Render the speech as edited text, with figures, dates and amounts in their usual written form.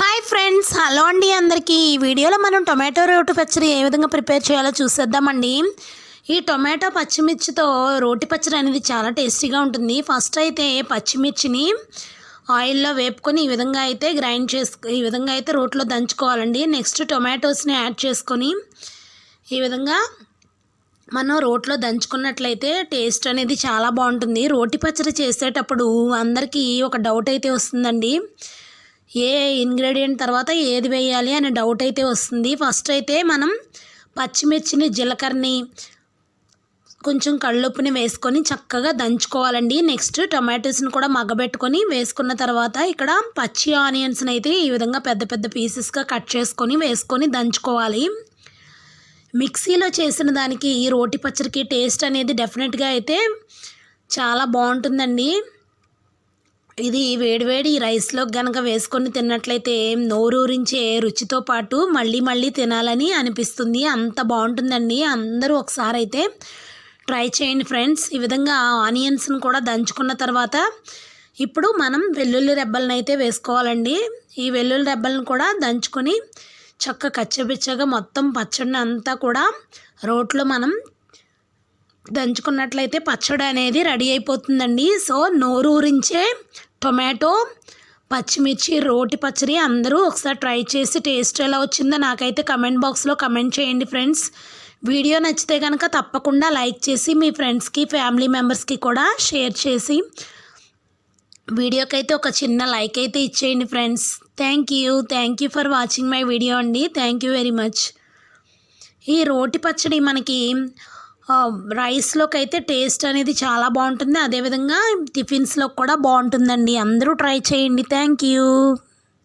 Hi friends, hello అండి అందరికీ. ఈ వీడియోలో మనం టొమాటో రోటి పచ్చడి ఏ విధంగా ప్రిపేర్ చేయాలో చూసేద్దామండి. ఈ టొమాటో పచ్చిమిర్చితో రోటి పచ్చడి అనేది చాలా టేస్టీగా ఉంటుంది. ఫస్ట్ అయితే పచ్చిమిర్చిని ఆయిల్లో వేపుకొని ఈ విధంగా అయితే ఈ విధంగా అయితే రోట్లో దంచుకోవాలండి. నెక్స్ట్ టొమాటోస్ని యాడ్ చేసుకొని ఈ విధంగా మనం రోట్లో దంచుకున్నట్లయితే టేస్ట్ అనేది చాలా బాగుంటుంది. రోటి పచ్చడి చేసేటప్పుడు అందరికీ ఒక డౌట్ అయితే వస్తుందండి, ఏ ఇంగ్రీడియంట్ తర్వాత ఏది వేయాలి అనే డౌట్ అయితే వస్తుంది. ఫస్ట్ అయితే మనం పచ్చిమిర్చిని, జీలకర్రని, కొంచెం కళ్ళుప్పుని వేసుకొని చక్కగా దంచుకోవాలండి. నెక్స్ట్ టొమాటోస్ని కూడా మగ్గబెట్టుకొని వేసుకున్న తర్వాత ఇక్కడ పచ్చి ఆనియన్స్ని అయితే ఈ విధంగా పెద్ద పెద్ద పీసెస్గా కట్ చేసుకొని వేసుకొని దంచుకోవాలి. మిక్సీలో చేసిన దానికి ఈ రోటి పచ్చడికి టేస్ట్ అనేది డెఫినెట్గా అయితే చాలా బాగుంటుందండి. ఇది వేడివేడి రైస్లో కనుక వేసుకొని తిన్నట్లయితే నోరూరించే రుచితో పాటు మళ్ళీ మళ్ళీ తినాలని అనిపిస్తుంది. అంత బాగుంటుందండి. అందరూ ఒకసారి అయితే ట్రై చేయండి ఫ్రెండ్స్. ఈ విధంగా ఆనియన్స్ని కూడా దంచుకున్న తర్వాత ఇప్పుడు మనం వెల్లుల్లి రెబ్బలను అయితే వేసుకోవాలండి. ఈ వెల్లుల్లి రెబ్బలను కూడా దంచుకొని చక్కగా కచ్చపిచ్చగా మొత్తం పచ్చడిని అంతా కూడా రోట్లో మనం దంచుకున్నట్లయితే పచ్చడి అనేది రెడీ అయిపోతుందండి. సో నోరూరించే టొమాటో పచ్చిమిర్చి రోటి పచ్చడి అందరూ ఒకసారి ట్రై చేసి టేస్ట్ ఎలా వచ్చిందో నాకైతే కమెంట్ బాక్స్లో కమెంట్ చేయండి ఫ్రెండ్స్. వీడియో నచ్చితే కనుక తప్పకుండా లైక్ చేసి మీ ఫ్రెండ్స్కి, ఫ్యామిలీ మెంబర్స్కి కూడా షేర్ చేసి వీడియోకి అయితే ఒక చిన్న లైక్ అయితే ఇచ్చేయండి friends. Thank you for watching my video అండి. Thank you very much. ఈ రోటి పచ్చడి మనకి రైస్లోకి అయితే టేస్ట్ అనేది చాలా బాగుంటుంది. అదేవిధంగా టిఫిన్స్లో కూడా బాగుంటుందండి. అందరూ ట్రై చేయండి. Thank you.